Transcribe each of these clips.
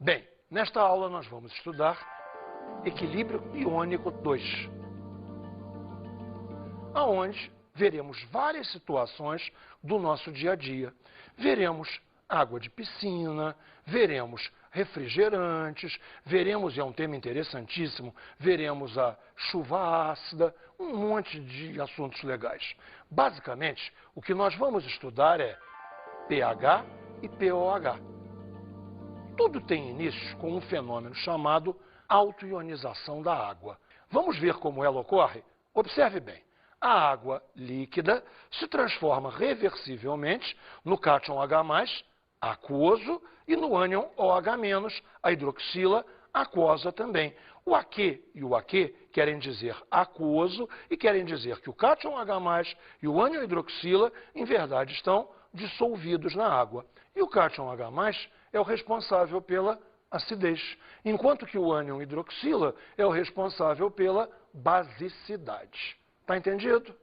Bem, nesta aula nós vamos estudar equilíbrio iônico 2, aonde veremos várias situações do nosso dia a dia. Veremos água de piscina, veremos refrigerantes, veremos, e é um tema interessantíssimo, veremos a chuva ácida, um monte de assuntos legais. Basicamente, o que nós vamos estudar é pH e pOH. Tudo tem início com um fenômeno chamado autoionização da água. Vamos ver como ela ocorre? Observe bem. A água líquida se transforma reversivelmente no cátion H+, aquoso, e no ânion OH-, a hidroxila, aquosa também. O AQ e o AQ querem dizer aquoso e querem dizer que o cátion H+, e o ânion hidroxila, em verdade, estão dissolvidos na água. E o cátion H+, é o responsável pela acidez, enquanto que o ânion hidroxila é o responsável pela basicidade. Está entendido?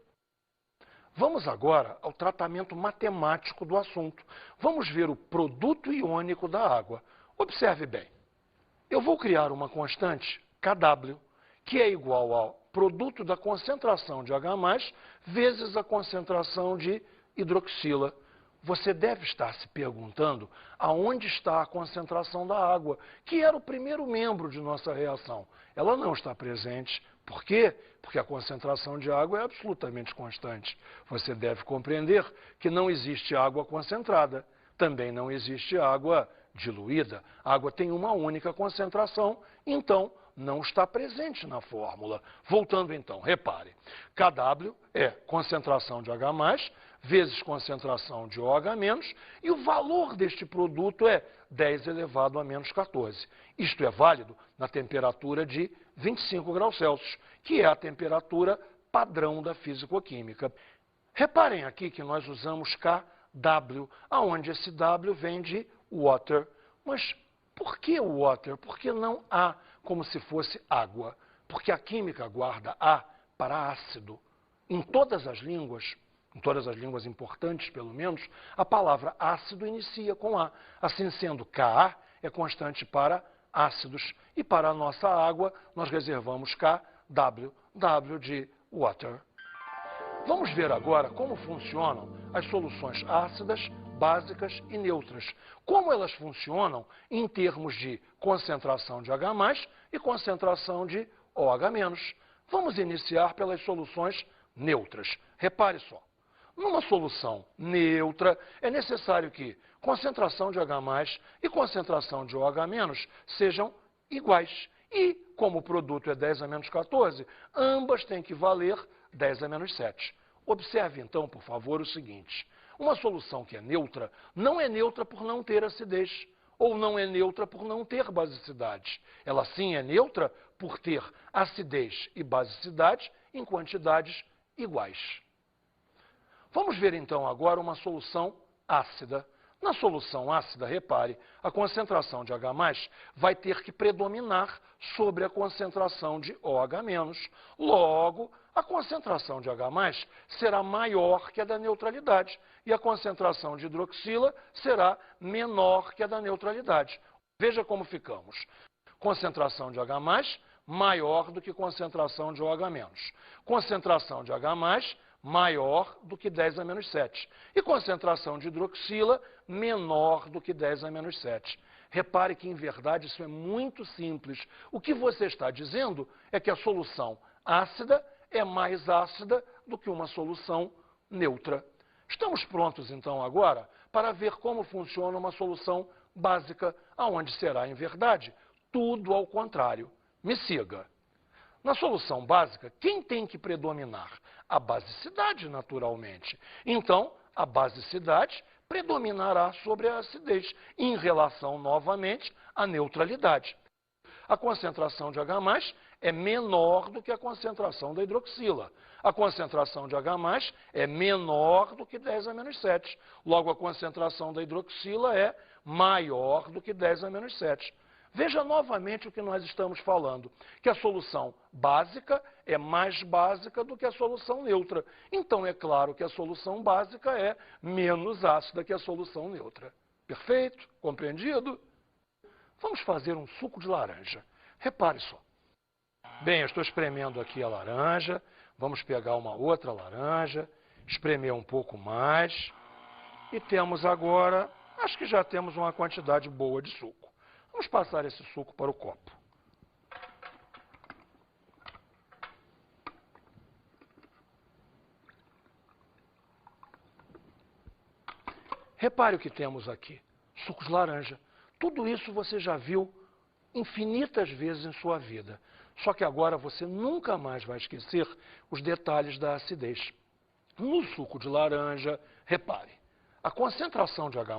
Vamos agora ao tratamento matemático do assunto. Vamos ver o produto iônico da água. Observe bem. Eu vou criar uma constante, Kw, que é igual ao produto da concentração de H+, vezes a concentração de hidroxila. Você deve estar se perguntando aonde está a concentração da água, que era o primeiro membro de nossa reação. Ela não está presente. Por quê? Porque a concentração de água é absolutamente constante. Você deve compreender que não existe água concentrada. Também não existe água diluída. A água tem uma única concentração, então não está presente na fórmula. Voltando então, repare. Kw é concentração de H+, vezes concentração de OH-, e o valor deste produto é 10 elevado a menos 14. Isto é válido na temperatura de 25 graus Celsius, que é a temperatura padrão da físico-química. Reparem aqui que nós usamos KW, aonde esse W vem de water. Mas por que water? Por que não A, como se fosse água? Porque a química guarda A para ácido. Em todas as línguas importantes, pelo menos, a palavra ácido inicia com A. Assim sendo, Ka é constante para ácidos. E para a nossa água, nós reservamos KW, W de water. Vamos ver agora como funcionam as soluções ácidas, básicas e neutras. Como elas funcionam em termos de concentração de H+, e concentração de OH-. Vamos iniciar pelas soluções neutras. Repare só. Numa solução neutra, é necessário que concentração de H+, e concentração de OH- sejam iguais. E, como o produto é 10 a menos 14, ambas têm que valer 10 a menos 7. Observe, então, por favor, o seguinte. Uma solução que é neutra não é neutra por não ter acidez, ou não é neutra por não ter basicidade. Ela sim é neutra por ter acidez e basicidade em quantidades iguais. Vamos ver então agora uma solução ácida. Na solução ácida, repare, a concentração de H+ vai ter que predominar sobre a concentração de OH-. Logo, a concentração de H+ será maior que a da neutralidade e a concentração de hidroxila será menor que a da neutralidade. Veja como ficamos. Concentração de H+ maior do que concentração de OH-. Concentração de H+ maior do que 10 a menos 7. E concentração de hidroxila menor do que 10 a menos 7. Repare que, em verdade, isso é muito simples. O que você está dizendo é que a solução ácida é mais ácida do que uma solução neutra. Estamos prontos, então, agora, para ver como funciona uma solução básica, aonde será, em verdade, tudo ao contrário. Me siga. Na solução básica, quem tem que predominar? A basicidade, naturalmente. Então, a basicidade predominará sobre a acidez, em relação, novamente, à neutralidade. A concentração de H+ é menor do que a concentração da hidroxila. A concentração de H+ é menor do que 10 a menos 7. Logo, a concentração da hidroxila é maior do que 10 a menos 7. Veja novamente o que nós estamos falando, que a solução básica é mais básica do que a solução neutra. Então, é claro que a solução básica é menos ácida que a solução neutra. Perfeito? Compreendido? Vamos Vamos fazer um suco de laranja. Repare só. Bem, eu estou espremendo aqui a laranja. Vamos pegar uma outra laranja, espremer um pouco mais. E temos agora, acho que já temos uma quantidade boa de suco. Vamos passar esse suco para o copo. Repare o que temos aqui. Suco de laranja. Tudo isso você já viu infinitas vezes em sua vida. Só que agora você nunca mais vai esquecer os detalhes da acidez. No suco de laranja, repare, a concentração de H+,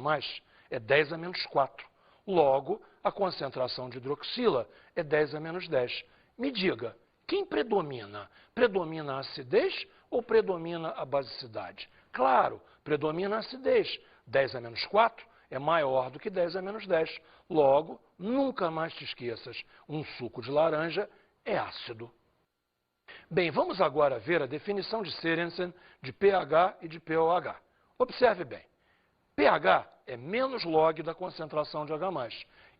é 10 a menos 4. Logo, a concentração de hidroxila é 10 a menos 10. Me diga, quem predomina? Predomina a acidez ou predomina a basicidade? Claro, predomina a acidez. 10 a menos 4 é maior do que 10 a menos 10. Logo, nunca mais te esqueças, um suco de laranja é ácido. Bem, vamos agora ver a definição de Sørensen de pH e de POH. Observe bem, pH é menos log da concentração de H+,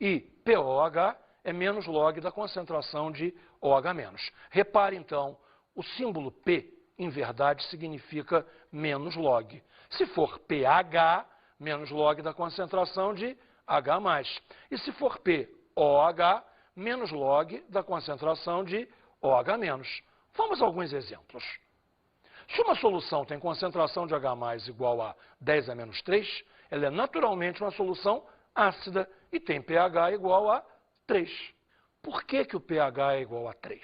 e POH é menos log da concentração de OH-. Repare então, o símbolo P, em verdade, significa menos log. Se for pH, menos log da concentração de H+. E se for POH, menos log da concentração de OH-. Vamos a alguns exemplos. Se uma solução tem concentração de H+ igual a 10 a menos 3, ela é naturalmente uma solução ácida e tem pH igual a 3. Por que o pH é igual a 3?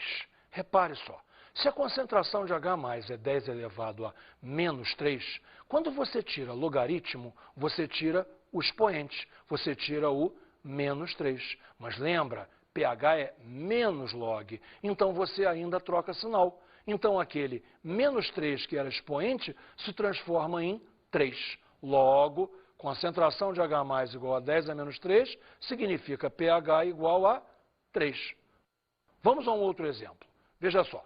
Repare só. Se a concentração de H+ é 10 elevado a menos 3, quando você tira logaritmo, você tira o expoente, você tira o menos 3. Mas lembra, pH é menos log, então você ainda troca sinal. Então aquele menos 3 que era expoente se transforma em 3. Logo, concentração de H+ igual a 10 a menos 3 significa pH igual a 3. Vamos a um outro exemplo. Veja só.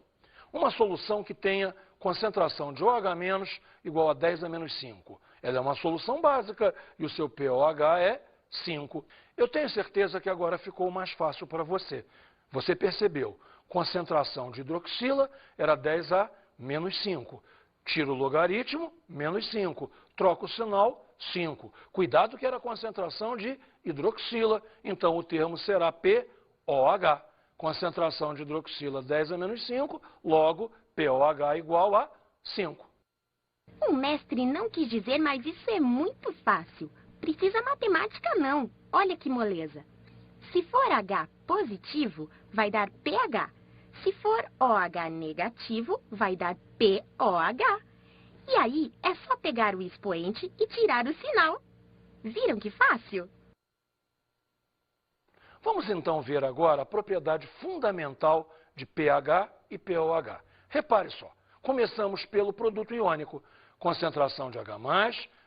Uma solução que tenha concentração de OH- igual a 10 a menos 5. Ela é uma solução básica e o seu pOH é 5. Eu tenho certeza que agora ficou mais fácil para você. Você percebeu, concentração de hidroxila era 10 a menos 5. Tira o logaritmo, menos 5. Troca o sinal, 5. Cuidado que era a concentração de hidroxila, então o termo será POH. Concentração de hidroxila 10 a menos 5, logo POH igual a 5. O mestre não quis dizer, mas isso é muito fácil. Precisa matemática não. Olha que moleza. Se for H positivo, vai dar pH. Se for OH negativo, vai dar POH. E aí é só pegar o expoente e tirar o sinal. Viram que fácil? Vamos então ver agora a propriedade fundamental de pH e POH. Repare só, começamos pelo produto iônico. Concentração de H+,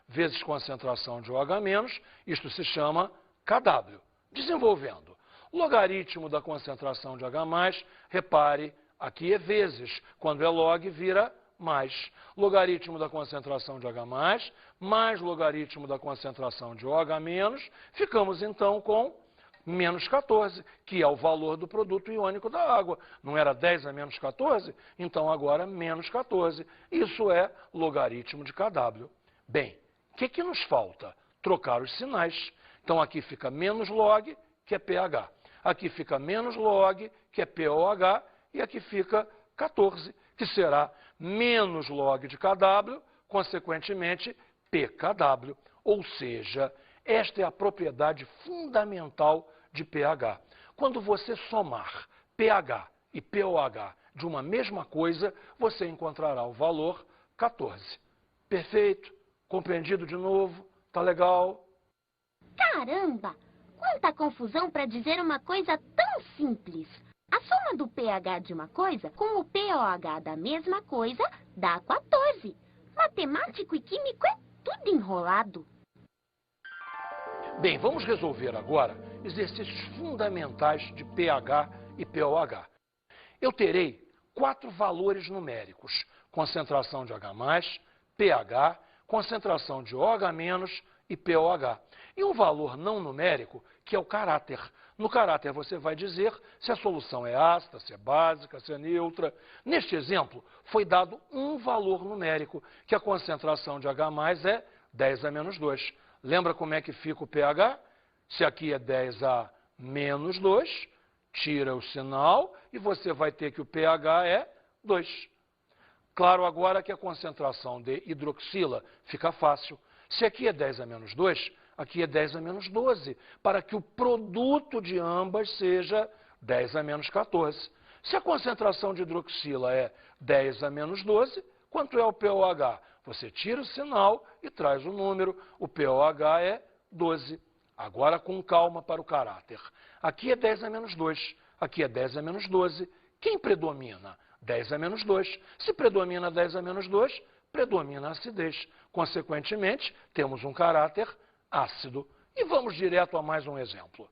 vezes concentração de OH-, isto se chama KW. Desenvolvendo. Logaritmo da concentração de H+, repare, aqui é vezes. Quando é log, vira mais. Logaritmo da concentração de H+, mais logaritmo da concentração de OH-, ficamos então com menos 14, que é o valor do produto iônico da água. Não era 10 a menos 14? Então agora menos 14. Isso é logaritmo de KW. Bem, o que nos falta? Trocar os sinais. Então aqui fica menos log, que é pH. Aqui fica menos log, que é POH. E aqui fica 14, que será menos log de KW, consequentemente PKW. Ou seja, esta é a propriedade fundamental de pH. Quando você somar pH e POH de uma mesma coisa, você encontrará o valor 14. Perfeito? Compreendido de novo? Tá legal? Caramba! Quanta confusão para dizer uma coisa tão simples. A soma do pH de uma coisa com o POH da mesma coisa dá 14. Matemático e químico é tudo enrolado. Bem, vamos resolver agora exercícios fundamentais de pH e POH. Eu terei 4 valores numéricos: concentração de H+, pH, concentração de OH- e POH. E um valor não numérico, que é o caráter. No caráter você vai dizer se a solução é ácida, se é básica, se é neutra. Neste exemplo, foi dado um valor numérico, que a concentração de H+ é 10 a menos 2. Lembra como é que fica o pH? Se aqui é 10 a menos 2, tira o sinal e você vai ter que o pH é 2. Claro agora que a concentração de hidroxila fica fácil. Se aqui é 10 a menos 2, aqui é 10 a menos 12, para que o produto de ambas seja 10 a menos 14. Se a concentração de hidroxila é 10 a menos 12, quanto é o pOH? Você tira o sinal e traz o número, o pOH é 12. Agora com calma para o caráter. Aqui é 10 a menos 2, aqui é 10 a menos 12. Quem predomina? 10 a menos 2. Se predomina 10 a menos 2, predomina a acidez. Consequentemente, temos um caráter ácido. E vamos direto a mais um exemplo.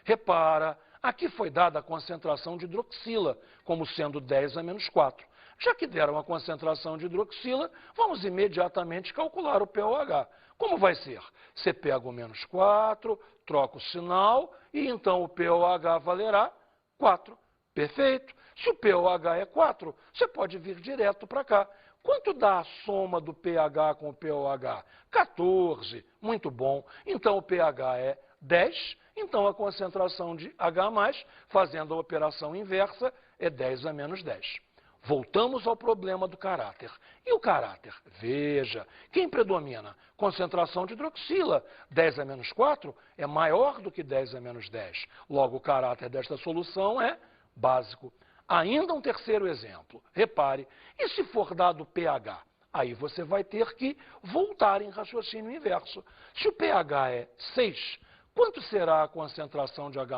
Repara, aqui foi dada a concentração de hidroxila, como sendo 10 a menos 4. Já que deram a concentração de hidroxila, vamos imediatamente calcular o pOH. Como vai ser? Você pega o menos 4, troca o sinal e então o pOH valerá 4. Perfeito. Se o pOH é 4, você pode vir direto para cá. Quanto dá a soma do pH com o pOH? 14. Muito bom. Então o pH é 10. Então a concentração de H+, fazendo a operação inversa, é 10 a menos 10. Voltamos ao problema do caráter. E o caráter? Veja, quem predomina? Concentração de hidroxila. 10 a menos 4 é maior do que 10 a menos 10. Logo, o caráter desta solução é básico. Ainda um terceiro exemplo. Repare, e se for dado pH? Aí você vai ter que voltar em raciocínio inverso. Se o pH é 6, quanto será a concentração de H+?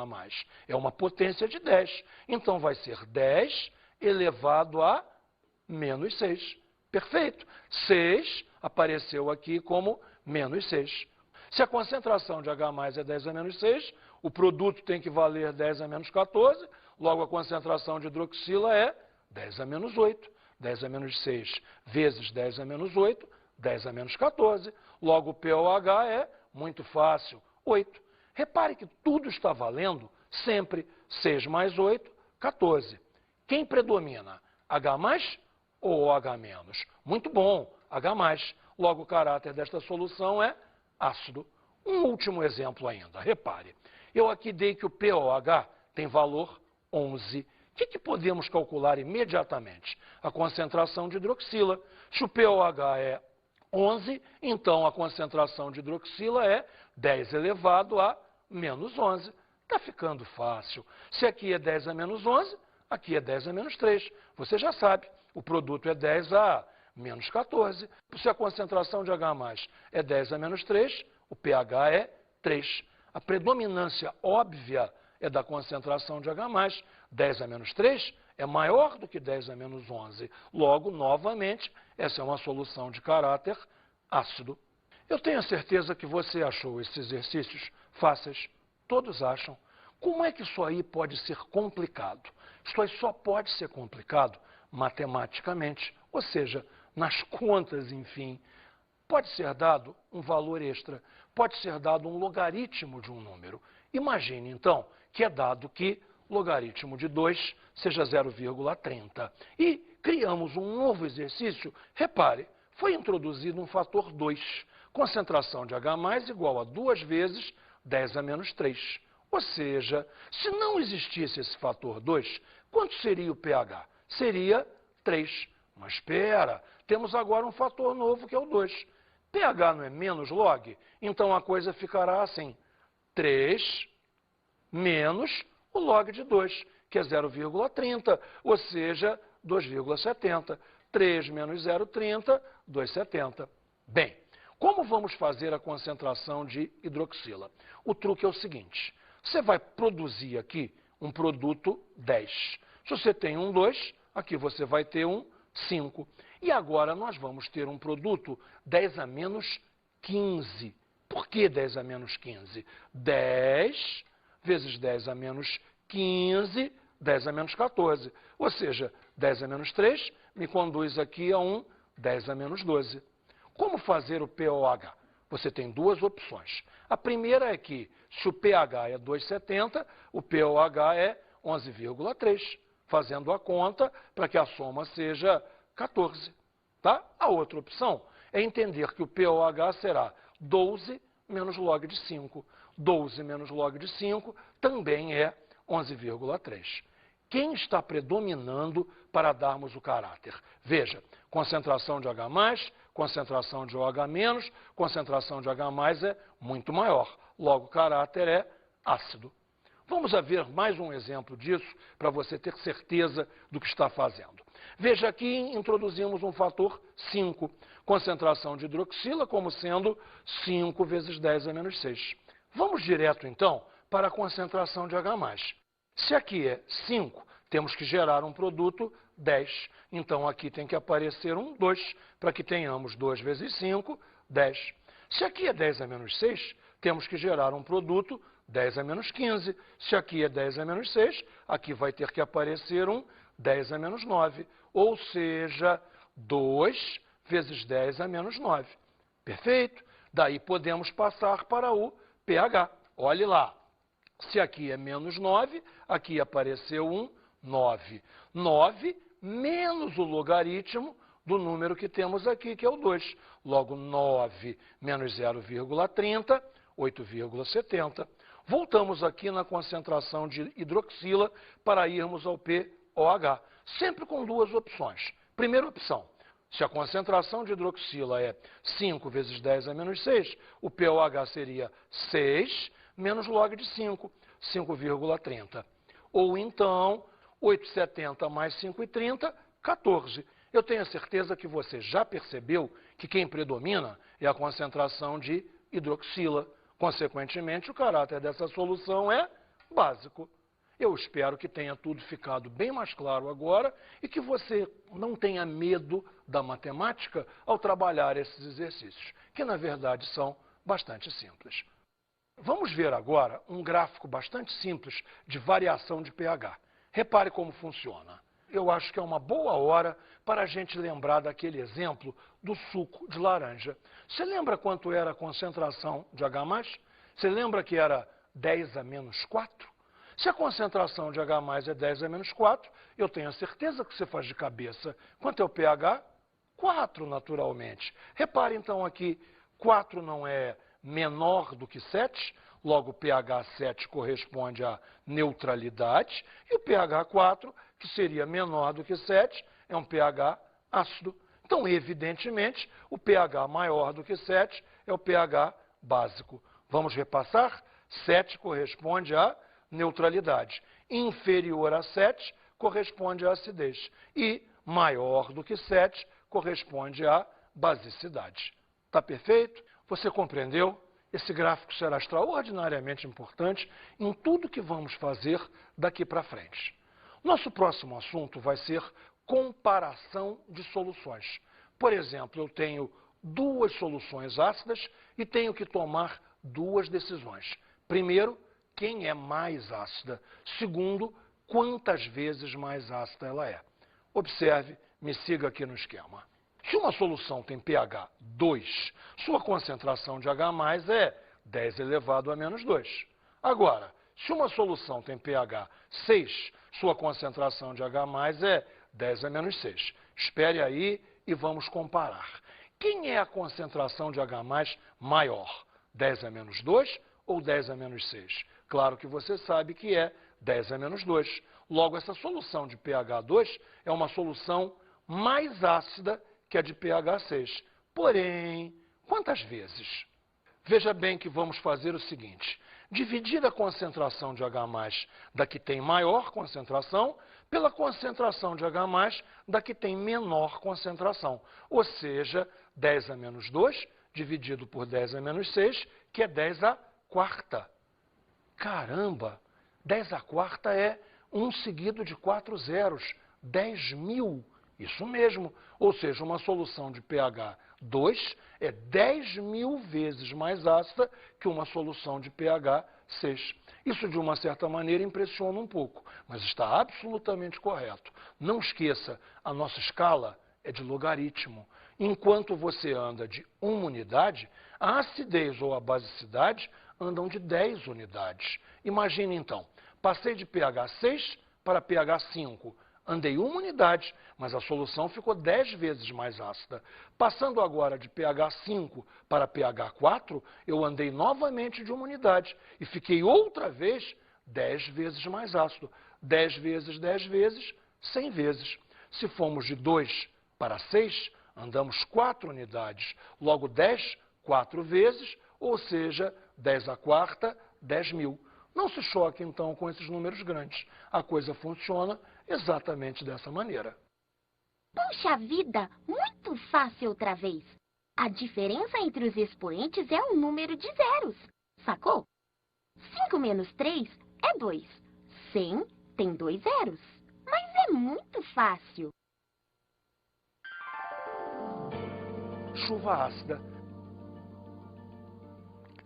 É uma potência de 10. Então vai ser 10 elevado a menos 6. Perfeito. 6 apareceu aqui como menos 6. Se a concentração de H+ é 10 a menos 6, o produto tem que valer 10 a menos 14, logo a concentração de hidroxila é 10 a menos 8. 10 a menos 6 vezes 10 a menos 8, 10 a menos 14. Logo o pOH é muito fácil, 8. Repare que tudo está valendo sempre 6 mais 8, 14. Quem predomina? H+ ou OH-? Muito bom, H+. Logo, o caráter desta solução é ácido. Um último exemplo ainda. Repare, eu aqui dei que o pOH tem valor 11. O que podemos calcular imediatamente? A concentração de hidroxila. Se o pOH é 11, então a concentração de hidroxila é 10 elevado a menos 11. Está ficando fácil. Se aqui é 10 a menos 11, aqui é 10 a menos 3. Você já sabe, o produto é 10 a menos 14. Se a concentração de H+ é 10 a menos 3, o pH é 3. A predominância óbvia é da concentração de H+. 10 a menos 3 é maior do que 10 a menos 11. Logo, novamente, essa é uma solução de caráter ácido. Eu tenho a certeza que você achou esses exercícios fáceis. Todos acham. Como é que isso aí pode ser complicado? Isso aí só pode ser complicado matematicamente, ou seja, nas contas, enfim. Pode ser dado um valor extra, pode ser dado um logaritmo de um número. Imagine, então, que é dado que logaritmo de 2 seja 0,30. E criamos um novo exercício. Repare, foi introduzido um fator 2. Concentração de H+ igual a 2 vezes 10 a menos 3. Ou seja, se não existisse esse fator 2, quanto seria o pH? Seria 3. Mas espera, temos agora um fator novo que é o 2. pH não é menos log? Então a coisa ficará assim. 3 menos o log de 2, que é 0,30, ou seja, 2,70. 3 menos 0,30, 2,70. Bem, como vamos fazer a concentração de hidroxila? O truque é o seguinte. Você vai produzir aqui um produto 10. Se você tem um 2, aqui você vai ter um 5. E agora nós vamos ter um produto 10 a menos 15. Por que 10 a menos 15? 10 vezes 10 a menos 15, 10 a menos 14. Ou seja, 10 a menos 3 me conduz aqui a um 10 a menos 12. Como fazer o pOH? você tem duas opções. A primeira é que, se o pH é 2,70, o pOH é 11,3, fazendo a conta para que a soma seja 14. Tá? A outra opção é entender que o pOH será 12 menos log de 5. 12 menos log de 5 também é 11,3. Quem está predominando para darmos o caráter? Veja, concentração de H+, concentração de OH-, concentração de H+ é muito maior. Logo, o caráter é ácido. Vamos ver mais um exemplo disso para você ter certeza do que está fazendo. Veja aqui, introduzimos um fator 5, concentração de hidroxila como sendo 5 vezes 10 a menos 6. Vamos direto, então, para a concentração de H+. Se aqui é 5, temos que gerar um produto 10. Então, aqui tem que aparecer um 2, para que tenhamos 2 vezes 5, 10. Se aqui é 10 a menos 6, temos que gerar um produto 10 a menos 15. Se aqui é 10 a menos 6, aqui vai ter que aparecer um 10 a menos 9. Ou seja, 2 vezes 10 a menos 9. Perfeito? Daí podemos passar para o pH. Olhe lá. Se aqui é menos 9, aqui apareceu um 9. 9 menos o logaritmo do número que temos aqui, que é o 2. Logo, 9 menos 0,30, 8,70. Voltamos aqui na concentração de hidroxila para irmos ao pOH. Sempre com duas opções. Primeira opção, se a concentração de hidroxila é 5 vezes 10 a menos 6, o pOH seria 6 menos log de 5, 5,30. Ou então, 8,70 mais 5,30, 14. Eu tenho a certeza que você já percebeu que quem predomina é a concentração de hidroxila. Consequentemente, o caráter dessa solução é básico. Eu espero que tenha tudo ficado bem mais claro agora e que você não tenha medo da matemática ao trabalhar esses exercícios, que na verdade são bastante simples. Vamos ver agora um gráfico bastante simples de variação de pH. Repare como funciona. Eu acho que é uma boa hora para a gente lembrar daquele exemplo do suco de laranja. Você lembra quanto era a concentração de H+? Você lembra que era 10 a menos 4? Se a concentração de H+ é 10 a menos 4, eu tenho a certeza que você faz de cabeça. Quanto é o pH? 4, naturalmente. Repare então aqui, 4 não é menor do que 7, logo o pH 7 corresponde à neutralidade, e o pH 4, que seria menor do que 7, é um pH ácido. Então, evidentemente, o pH maior do que 7 é o pH básico. Vamos repassar? 7 corresponde à neutralidade. Inferior a 7 corresponde à acidez. E maior do que 7 corresponde à basicidade. Está perfeito? Você compreendeu? Esse gráfico será extraordinariamente importante em tudo que vamos fazer daqui para frente. Nosso próximo assunto vai ser comparação de soluções. Por exemplo, eu tenho duas soluções ácidas e tenho que tomar duas decisões. Primeiro, quem é mais ácida. Segundo, quantas vezes mais ácida ela é. Observe, me siga aqui no esquema. Se uma solução tem pH 2, sua concentração de H+ é 10 elevado a menos 2. Agora, se uma solução tem pH 6, sua concentração de H+ é 10 a menos 6. Espere aí e vamos comparar. Quem é a concentração de H+ maior? 10 a menos 2 ou 10 a menos 6? Claro que você sabe que é 10 a menos 2. Logo, essa solução de pH 2 é uma solução mais ácida que a de pH 6. Porém, quantas vezes? Veja bem que vamos fazer o seguinte. Dividir a concentração de H+ da que tem maior concentração pela concentração de H+ da que tem menor concentração. Ou seja, 10 a menos 2 dividido por 10 a menos 6, que é 10 a quarta. Caramba! 10 a quarta é 1 seguido de 4 zeros. 10.000. Isso mesmo. Ou seja, uma solução de pH 2 é 10.000 vezes mais ácida que uma solução de pH 6. Isso, de uma certa maneira, impressiona um pouco, mas está absolutamente correto. Não esqueça, a nossa escala é de logaritmo. Enquanto você anda de 1 unidade, a acidez ou a basicidade andam de 10 unidades. Imagine então, passei de pH 6 para pH 5. Andei 1 unidade, mas a solução ficou 10 vezes mais ácida. Passando agora de pH 5 para pH 4, eu andei novamente de 1 unidade e fiquei outra vez 10 vezes mais ácido. 10 vezes 10 vezes, 100 vezes. Se formos de 2 para 6, andamos 4 unidades. Logo 10, 4 vezes, ou seja, 10 à quarta, 10.000. Não se choque, então, com esses números grandes. A coisa funciona exatamente dessa maneira. Puxa vida, muito fácil outra vez. A diferença entre os expoentes é um número de zeros. Sacou? 5 menos 3 é 2. 100 tem 2 zeros. Mas é muito fácil. Chuva ácida.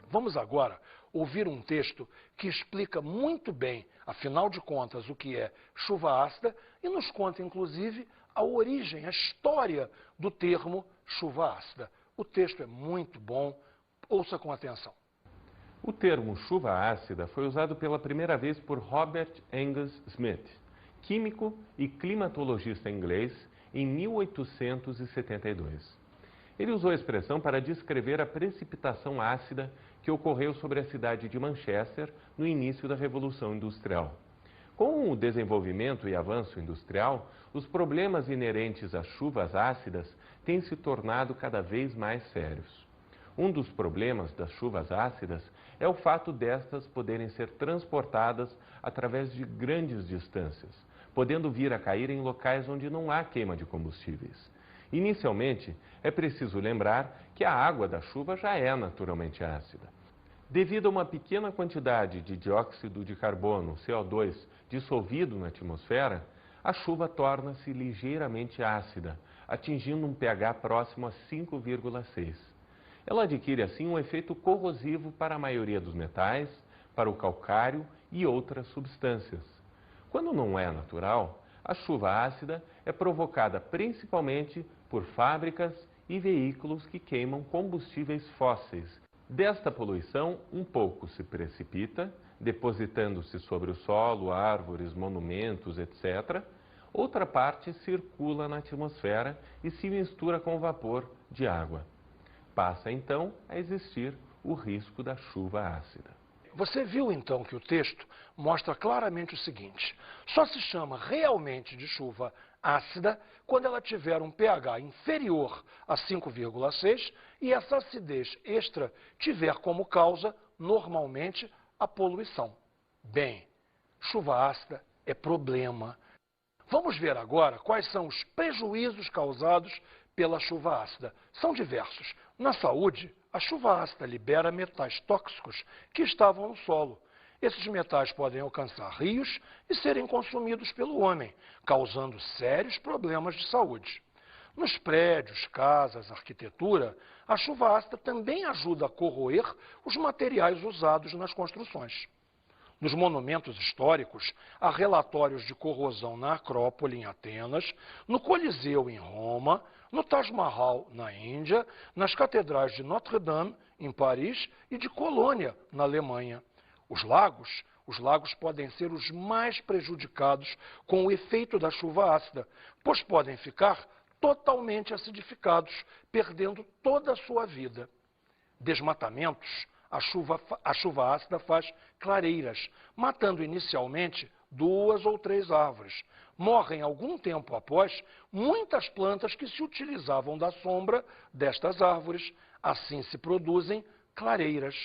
Vamos agora ouvir um texto que explica muito bem, afinal de contas, o que é chuva ácida e nos conta, inclusive, a origem, a história do termo chuva ácida. O texto é muito bom, ouça com atenção. O termo chuva ácida foi usado pela primeira vez por Robert Angus Smith, químico e climatologista inglês, em 1872. Ele usou a expressão para descrever a precipitação ácida que ocorreu sobre a cidade de Manchester no início da Revolução Industrial. Com o desenvolvimento e avanço industrial, os problemas inerentes às chuvas ácidas têm se tornado cada vez mais sérios. Um dos problemas das chuvas ácidas é o fato destas poderem ser transportadas através de grandes distâncias, podendo vir a cair em locais onde não há queima de combustíveis. Inicialmente, é preciso lembrar que a água da chuva já é naturalmente ácida. Devido a uma pequena quantidade de dióxido de carbono, CO2, dissolvido na atmosfera, a chuva torna-se ligeiramente ácida, atingindo um pH próximo a 5,6. Ela adquire assim um efeito corrosivo para a maioria dos metais, para o calcário e outras substâncias. Quando não é natural, a chuva ácida é provocada principalmente por fábricas e veículos que queimam combustíveis fósseis. Desta poluição, um pouco se precipita, depositando-se sobre o solo, árvores, monumentos, etc. Outra parte circula na atmosfera e se mistura com o vapor de água. Passa então a existir o risco da chuva ácida. Você viu então que o texto mostra claramente o seguinte: só se chama realmente de chuva ácida quando ela tiver um pH inferior a 5,6 e essa acidez extra tiver como causa, normalmente, a poluição. Bem, chuva ácida é problema. Vamos ver agora quais são os prejuízos causados pela chuva ácida. São diversos. Na saúde, a chuva ácida libera metais tóxicos que estavam no solo. Esses metais podem alcançar rios e serem consumidos pelo homem, causando sérios problemas de saúde. Nos prédios, casas, arquitetura, a chuva ácida também ajuda a corroer os materiais usados nas construções. Nos monumentos históricos, há relatórios de corrosão na Acrópole, em Atenas, no Coliseu, em Roma, no Taj Mahal, na Índia, nas catedrais de Notre-Dame, em Paris, e de Colônia, na Alemanha. Os lagos podem ser os mais prejudicados com o efeito da chuva ácida, pois podem ficar totalmente acidificados, perdendo toda a sua vida. Desmatamentos. A chuva ácida faz clareiras, matando inicialmente 2 ou 3 árvores. Morrem algum tempo após muitas plantas que se utilizavam da sombra destas árvores. Assim se produzem clareiras.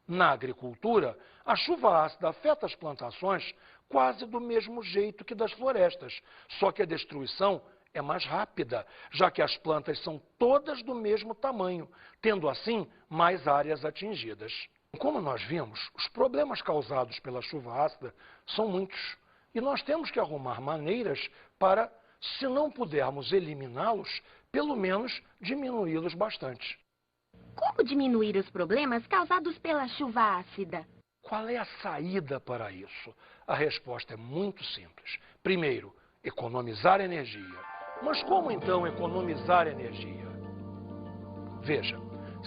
Na agricultura, a chuva ácida afeta as plantações quase do mesmo jeito que das florestas, só que a destruição é mais rápida, já que as plantas são todas do mesmo tamanho, tendo assim mais áreas atingidas. Como nós vimos, os problemas causados pela chuva ácida são muitos e nós temos que arrumar maneiras para, se não pudermos eliminá-los, pelo menos diminuí-los bastante. Como diminuir os problemas causados pela chuva ácida? Qual é a saída para isso? A resposta é muito simples. Primeiro, economizar energia. Mas como então economizar energia? Veja,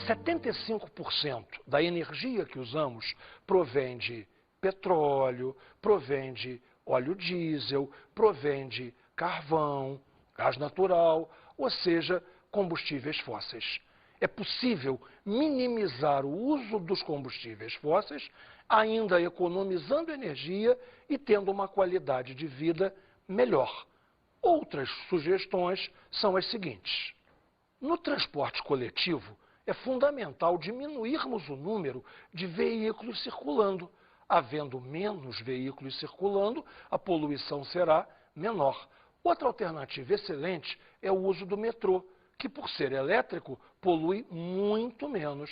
75% da energia que usamos provém de petróleo, provém de óleo diesel, provém de carvão, gás natural, ou seja, combustíveis fósseis. É possível minimizar o uso dos combustíveis fósseis, ainda economizando energia e tendo uma qualidade de vida melhor. Outras sugestões são as seguintes. No transporte coletivo, é fundamental diminuirmos o número de veículos circulando. Havendo menos veículos circulando, a poluição será menor. Outra alternativa excelente é o uso do metrô, que por ser elétrico, polui muito menos.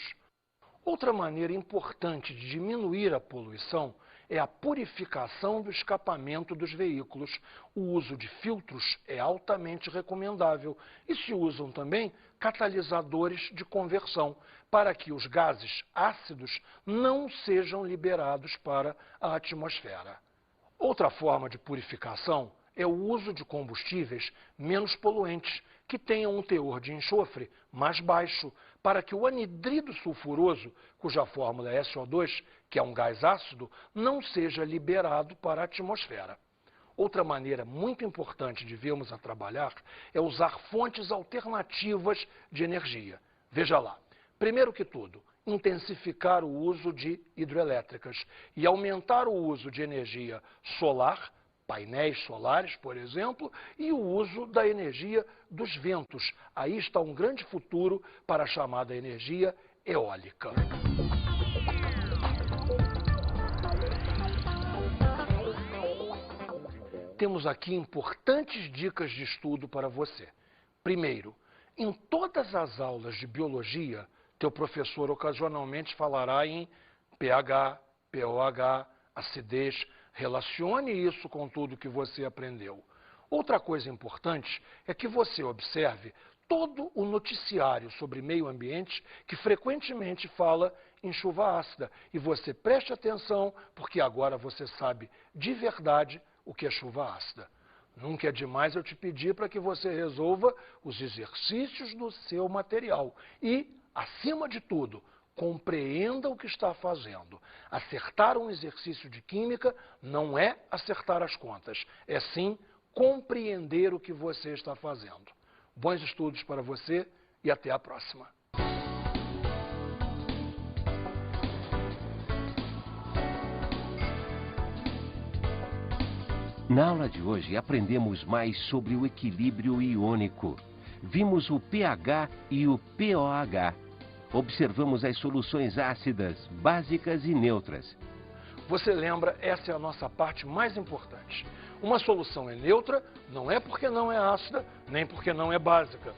Outra maneira importante de diminuir a poluição é a purificação do escapamento dos veículos. O uso de filtros é altamente recomendável e se usam também catalisadores de conversão para que os gases ácidos não sejam liberados para a atmosfera. Outra forma de purificação é o uso de combustíveis menos poluentes, que tenham um teor de enxofre mais baixo, para que o anidrido sulfuroso, cuja fórmula é SO2, que é um gás ácido, não seja liberado para a atmosfera. Outra maneira muito importante de virmos a trabalhar é usar fontes alternativas de energia. Veja lá, primeiro que tudo, intensificar o uso de hidrelétricas e aumentar o uso de energia solar, painéis solares, por exemplo, e o uso da energia dos ventos. Aí está um grande futuro para a chamada energia eólica. Temos aqui importantes dicas de estudo para você. Primeiro, em todas as aulas de biologia, teu professor ocasionalmente falará em pH, pOH, acidez. Relacione isso com tudo que você aprendeu. Outra coisa importante é que você observe todo o noticiário sobre meio ambiente que frequentemente fala em chuva ácida. E você preste atenção, porque agora você sabe de verdade o que é chuva ácida. Nunca é demais eu te pedir para que você resolva os exercícios do seu material. E, acima de tudo, compreenda o que está fazendo. Acertar um exercício de química não é acertar as contas, é sim compreender o que você está fazendo. Bons estudos para você e até a próxima. Na aula de hoje aprendemos mais sobre o equilíbrio iônico. Vimos o pH e o pOH. Observamos as soluções ácidas, básicas e neutras. Você lembra, essa é a nossa parte mais importante. Uma solução é neutra, não é porque não é ácida, nem porque não é básica.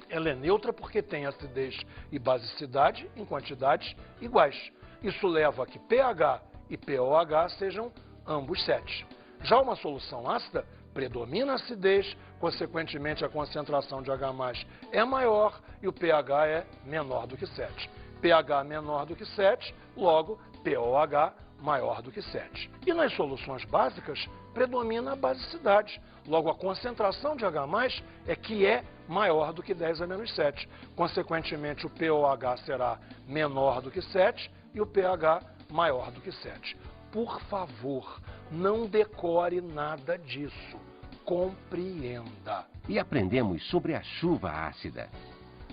Ela é neutra porque tem acidez e basicidade em quantidades iguais. Isso leva a que pH e pOH sejam ambos 7. Já uma solução ácida predomina a acidez, consequentemente a concentração de H+ é maior e o pH é menor do que 7. pH menor do que 7, logo pOH maior do que 7. E nas soluções básicas predomina a basicidade, logo a concentração de H+ é que é maior do que 10 a menos 7. Consequentemente o pOH será menor do que 7 e o pH maior do que 7. Por favor, não decore nada disso. Compreenda. E aprendemos sobre a chuva ácida.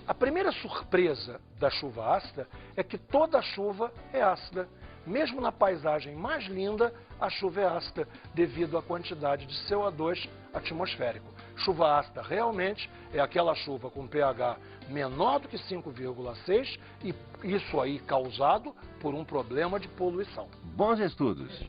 A primeira surpresa da chuva ácida é que toda chuva é ácida. Mesmo na paisagem mais linda, a chuva é ácida, devido à quantidade de CO2 atmosférico. Chuva ácida realmente é aquela chuva com pH menor do que 5,6 e isso aí causado por um problema de poluição. Bons estudos!